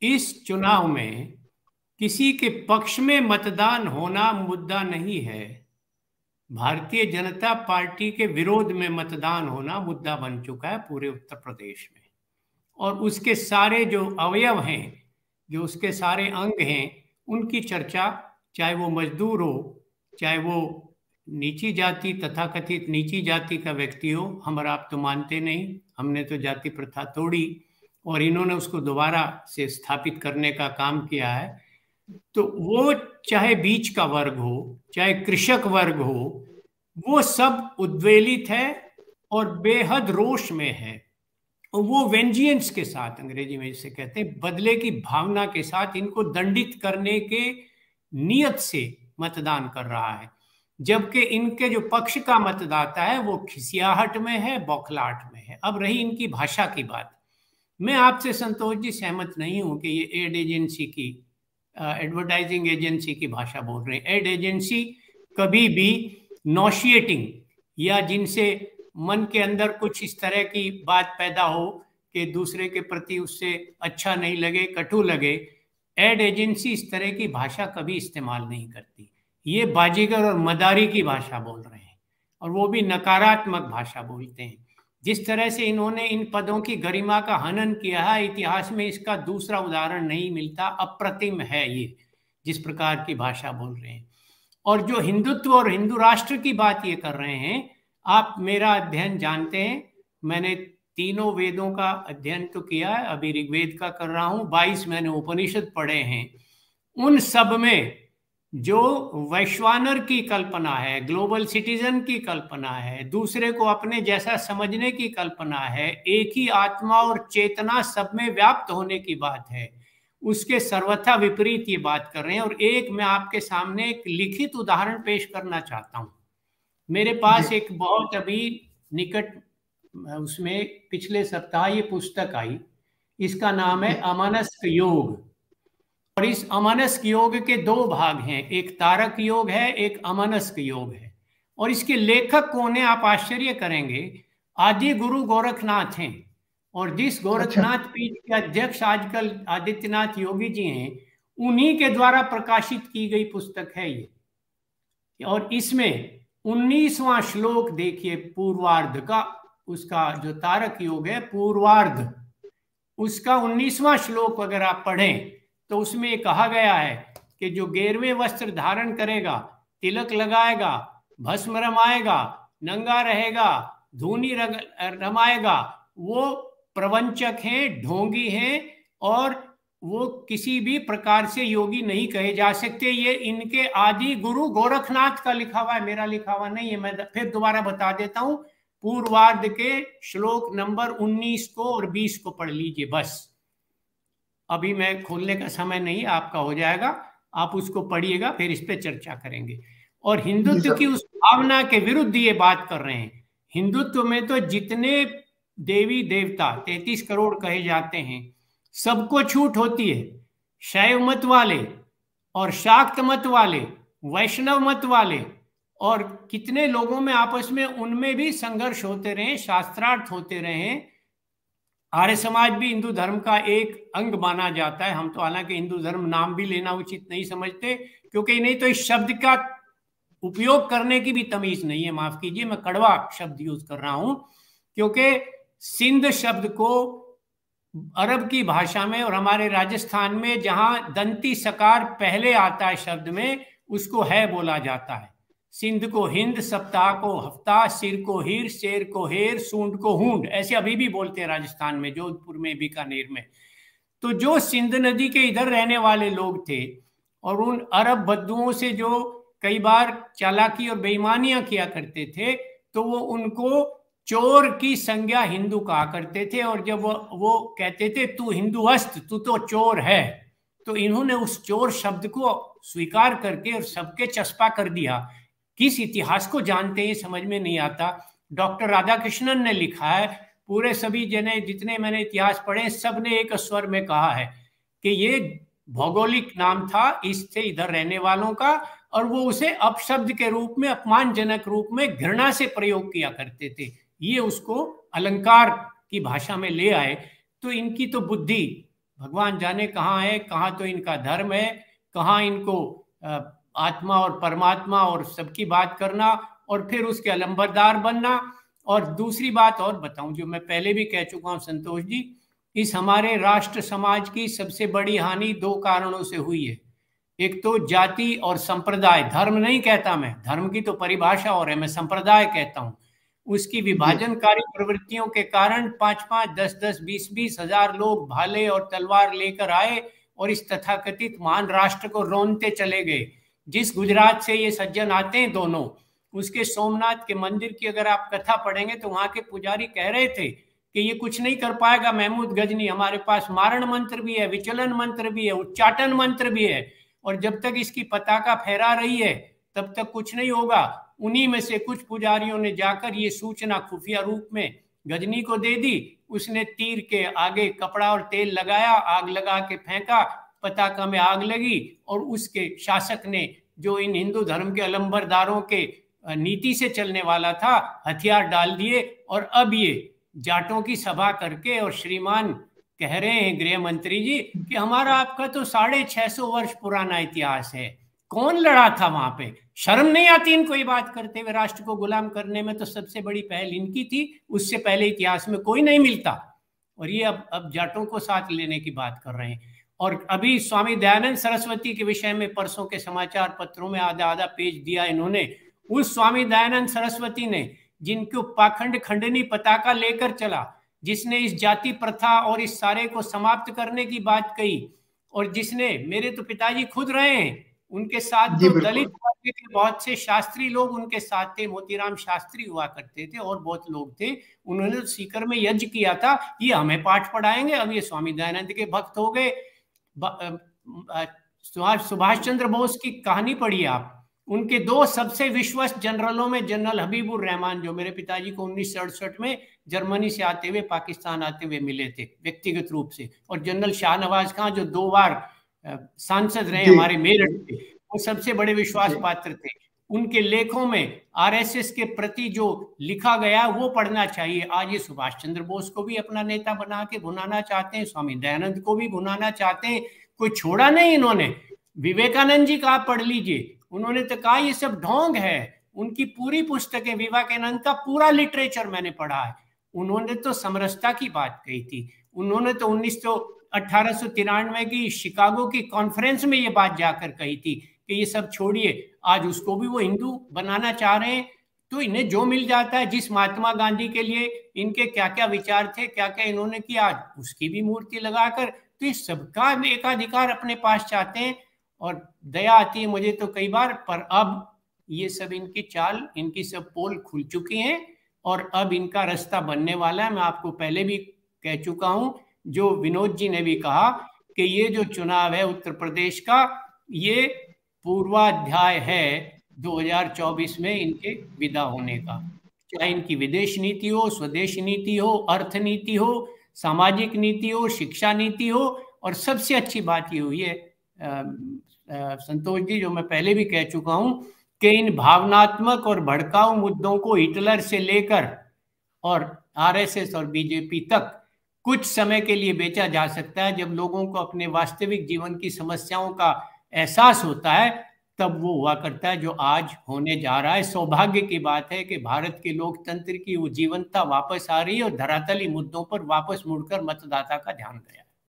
इस चुनाव में किसी के पक्ष में मतदान होना मुद्दा नहीं है, भारतीय जनता पार्टी के विरोध में मतदान होना मुद्दा बन चुका है पूरे उत्तर प्रदेश में। और उसके सारे जो अवयव हैं, जो उसके सारे अंग हैं, उनकी चर्चा, चाहे वो मजदूर हो, चाहे वो नीची जाति, तथाकथित नीची जाति का व्यक्ति हो, हम और आप तो मानते नहीं, हमने तो जाति प्रथा तोड़ी और इन्होंने उसको दोबारा से स्थापित करने का काम किया है। तो वो चाहे बीच का वर्ग हो, चाहे कृषक वर्ग हो, वो सब उद्वेलित है और बेहद रोष में है। और वो वेंजियंस के साथ, अंग्रेजी में जिसे कहते हैं बदले की भावना के साथ, इनको दंडित करने के नियत से मतदान कर रहा है। जबकि इनके जो पक्ष का मतदाता है वो खिसियाहट में है, बौखलाहट में है। अब रही इनकी भाषा की बात, मैं आपसे संतोष जी सहमत नहीं हूं कि ये एड एजेंसी की, एडवर्टाइजिंग एजेंसी की भाषा बोल रहे हैं। एड एजेंसी कभी भी नॉशिएटिंग या जिनसे मन के अंदर कुछ इस तरह की बात पैदा हो कि दूसरे के प्रति उससे अच्छा नहीं लगे, कटु लगे, एड एजेंसी इस तरह की भाषा कभी इस्तेमाल नहीं करती। ये बाजीगर और मदारी की भाषा बोल रहे हैं, और वो भी नकारात्मक भाषा बोलते हैं। जिस तरह से इन्होंने इन पदों की गरिमा का हनन किया है, इतिहास में इसका दूसरा उदाहरण नहीं मिलता। अप्रतिम है ये, जिस प्रकार की भाषा बोल रहे हैं। और जो हिंदुत्व और हिंदू राष्ट्र की बात ये कर रहे हैं, आप मेरा अध्ययन जानते हैं, मैंने तीनों वेदों का अध्ययन तो किया है, अभी ऋग्वेद का कर रहा हूं, 22 मैंने उपनिषद पढ़े हैं। उन सब में जो वैश्वानर की कल्पना है, ग्लोबल सिटीजन की कल्पना है, दूसरे को अपने जैसा समझने की कल्पना है, एक ही आत्मा और चेतना सब में व्याप्त होने की बात है, उसके सर्वथा विपरीत ये बात कर रहे हैं। और एक मैं आपके सामने एक लिखित उदाहरण पेश करना चाहता हूं। मेरे पास एक बहुत अभी निकट, उसमें पिछले सप्ताह ये पुस्तक आई, इसका नाम है अमनस्क योग। और इस अमनस्क योग के दो भाग हैं, एक तारक योग है, एक अमनस्क योग है। और इसके लेखक कौन है, आप आश्चर्य करेंगे, आदि गुरु गोरखनाथ हैं। और जिस गोरखनाथ पीठ के अध्यक्ष आजकल आदित्यनाथ योगी जी हैं, उन्हीं के द्वारा प्रकाशित की गई पुस्तक है ये। और इसमें 19वां श्लोक देखिए, पूर्वार्ध का, उसका जो तारक योग है पूर्वार्ध, उसका 19वां श्लोक अगर आप पढ़ें तो उसमें कहा गया है कि जो गेरवे वस्त्र धारण करेगा, तिलक लगाएगा, भस्म रमाएगा, नंगा रहेगा, धूनी रमाएगा, वो प्रवंचक हैं, ढोंगी हैं, और वो किसी भी प्रकार से योगी नहीं कहे जा सकते। ये इनके आदि गुरु गोरखनाथ का लिखा हुआ है, मेरा लिखा हुआ नहीं है। मैं फिर दोबारा बता देता हूं, पूर्वार्ध के श्लोक नंबर 19 को और 20 को पढ़ लीजिए बस। अभी मैं खोलने का समय नहीं, आपका हो जाएगा, आप उसको पढ़िएगा, फिर इस पे चर्चा करेंगे। और हिंदुत्व की उस भावना के विरुद्ध ये बात कर रहे हैं। हिंदुत्व में तो जितने देवी देवता 33 करोड़ कहे जाते हैं, सबको छूट होती है। शैव मत वाले और शाक्त मत वाले, वैष्णव मत वाले, और कितने लोगों में आपस में उनमें भी संघर्ष होते रहे, शास्त्रार्थ होते रहे। आर्य समाज भी हिंदू धर्म का एक अंग माना जाता है। हम तो हालांकि हिंदू धर्म नाम भी लेना उचित नहीं समझते, क्योंकि नहीं तो इस शब्द का उपयोग करने की भी तमीज नहीं है। माफ कीजिए, मैं कड़वा शब्द यूज कर रहा हूं, क्योंकि सिंध शब्द को अरब की भाषा में और हमारे राजस्थान में जहां दंती सकार पहले आता है शब्द में, उसको है बोला जाता है। सिंध को हिंद, सप्ताह को हफ्ता, सिर को हीर, शेर को हेर, सूंड को हूंड, ऐसे अभी भी बोलते हैं राजस्थान में, जोधपुर में, बीकानेर में। तो जो सिंध नदी के इधर रहने वाले लोग थे, और उन अरब बद्दुओं से जो कई बार चालाकी और बेईमानियां किया करते थे, तो वो उनको चोर की संज्ञा हिंदू कहा करते थे। और जब वो कहते थे तू हिंदूस्त, तू तो चोर है, तो इन्होंने उस चोर शब्द को स्वीकार करके और सबके चस्पा कर दिया। किस इतिहास को जानते हैं समझ में नहीं आता। डॉक्टर राधाकृष्णन ने लिखा है, पूरे सभी जने जितने मैंने इतिहास पढ़े, सब ने एक स्वर में कहा है कि ये भौगोलिक नाम था इससे इधर रहने वालों का, और वो उसे अपशब्द के रूप में, अपमानजनक रूप में घृणा से प्रयोग किया करते थे। ये उसको अलंकार की भाषा में ले आए। तो इनकी तो बुद्धि भगवान जाने कहाँ है, कहाँ तो इनका धर्म है, कहाँ इनको आत्मा और परमात्मा और सबकी बात करना और फिर उसके अलंबरदार बनना। और दूसरी बात और बताऊं, जो मैं पहले भी कह चुका हूं संतोष जी, इस हमारे राष्ट्र समाज की सबसे बड़ी हानि दो कारणों से हुई है। एक तो जाति और संप्रदाय, धर्म नहीं कहता मैं, धर्म की तो परिभाषा और है, मैं संप्रदाय कहता हूं। उसकी विभाजनकारी प्रवृत्तियों के कारण 5-5, 10-10, 20-20 हजार लोग भाले और तलवार लेकर आए और इस तथाकथित महान राष्ट्र को रोनते चले गए। जिस गुजरात से ये सज्जन आते हैं दोनों, उसके सोमनाथ के मंदिर की अगर आप कथा पढ़ेंगे तो वहां के पुजारी कह रहे थे कि ये कुछ नहीं कर पाएगा महमूद गजनी, हमारे पास मारण मंत्र भी है, विचलन मंत्र भी है, उच्चाटन मंत्र भी है, और जब तक इसकी पताका फहरा रही है तब तक कुछ नहीं होगा। उन्हीं में से कुछ पुजारियों ने जाकर ये सूचना खुफिया रूप में गजनी को दे दी। उसने तीर के आगे कपड़ा और तेल लगाया, आग लगा के फेंका, पताका में आग लगी और उसके शासक ने, जो इन हिंदू धर्म के अलंबरदारों के नीति से चलने वाला था, हथियार डाल दिए। और अब ये जाटों की सभा करके और श्रीमान कह रहे हैं गृह मंत्री जी कि हमारा आपका तो 650 वर्ष पुराना इतिहास है। कौन लड़ा था वहां पे? शर्म नहीं आती इनको ये बात करते हुए? राष्ट्र को गुलाम करने में तो सबसे बड़ी पहल इनकी थी, उससे पहले इतिहास में कोई नहीं मिलता। और ये अब जाटों को साथ लेने की बात कर रहे हैं। और अभी स्वामी दयानंद सरस्वती के विषय में परसों के समाचार पत्रों में आधा आधा पेज दिया इन्होंने। उस स्वामी दयानंद सरस्वती ने, जिनको पाखंड खंडनी पताका लेकर चला, जिसने इस जाति प्रथा और इस सारे को समाप्त करने की बात कही, और जिसने, मेरे तो पिताजी खुद रहे हैं, उनके साथ तो दलित वर्ग के बहुत से शास्त्री लोग उनके साथ थे, मोतीराम शास्त्री हुआ करते थे और बहुत लोग थे। उन्होंने तो सीकर में यज्ञ किया था, ये हमें पाठ पढ़ाएंगे। अब ये स्वामी दयानंद के भक्त हो गए। सुभाष चंद्र बोस की कहानी पढ़िए आप। उनके दो सबसे विश्वस्त जनरलों में जनरल हबीबुर रहमान, जो मेरे पिताजी को 1968 में जर्मनी से आते हुए पाकिस्तान आते हुए मिले थे व्यक्तिगत रूप से, और जनरल शाहनवाज खां जो 2 बार सांसद रहे हमारे मेरठ के, वो सबसे बड़े विश्वास पात्र थे। उनके लेखों में आरएसएस के प्रति जो लिखा गया वो पढ़ना चाहिए। आज ये सुभाष चंद्र बोस को भी अपना नेता बना के भुनाना चाहते हैं, स्वामी दयानंद को भी भुनाना चाहते हैं। कोई छोड़ा नहीं इन्होंने। विवेकानंद जी का आप पढ़ लीजिए, उन्होंने तो कहा ये सब ढोंग है। उनकी पूरी पुस्तकें, विवेकानंद का पूरा लिटरेचर मैंने पढ़ा है। उन्होंने तो समरसता की बात कही थी। उन्होंने तो 1893 की शिकागो की कॉन्फ्रेंस में ये बात जाकर कही थी कि ये सब छोड़िए। आज उसको भी वो हिंदू बनाना चाह रहे हैं। तो इन्हें जो मिल जाता है, जिस महात्मा गांधी के लिए इनके क्या क्या विचार थे, क्या क्या इन्होंने किया, आज उसकी भी मूर्ति लगाकर, तो ये सबका एकाधिकार अपने पास चाहते हैं। और दया आती है मुझे तो कई बार, पर अब ये सब इनकी चाल, इनकी सब पोल खुल चुकी हैं और अब इनका रास्ता बनने वाला है। मैं आपको पहले भी कह चुका हूं, जो विनोद जी ने भी कहा कि ये जो चुनाव है उत्तर प्रदेश का, ये पूर्वाध्याय है 2024 में इनके विदा होने का। चाहे इनकी विदेश नीति हो, स्वदेश नीति हो, अर्थनीति हो, सामाजिक नीति हो, शिक्षा नीति हो। और सबसे अच्छी बात ये हुई है संतोष जी, जो मैं पहले भी कह चुका हूं, कि इन भावनात्मक और भड़काऊ मुद्दों को हिटलर से लेकर और आरएसएस और बीजेपी तक कुछ समय के लिए बेचा जा सकता है। जब लोगों को अपने वास्तविक जीवन की समस्याओं का एहसास होता है, तब वो हुआ करता है जो आज होने जा रहा है। सौभाग्य की बात है कि भारत के लोकतंत्र की वो जीवंतता वापस आ रही है और धरातली मुद्दों पर वापस मुड़कर मतदाता का ध्यान गया।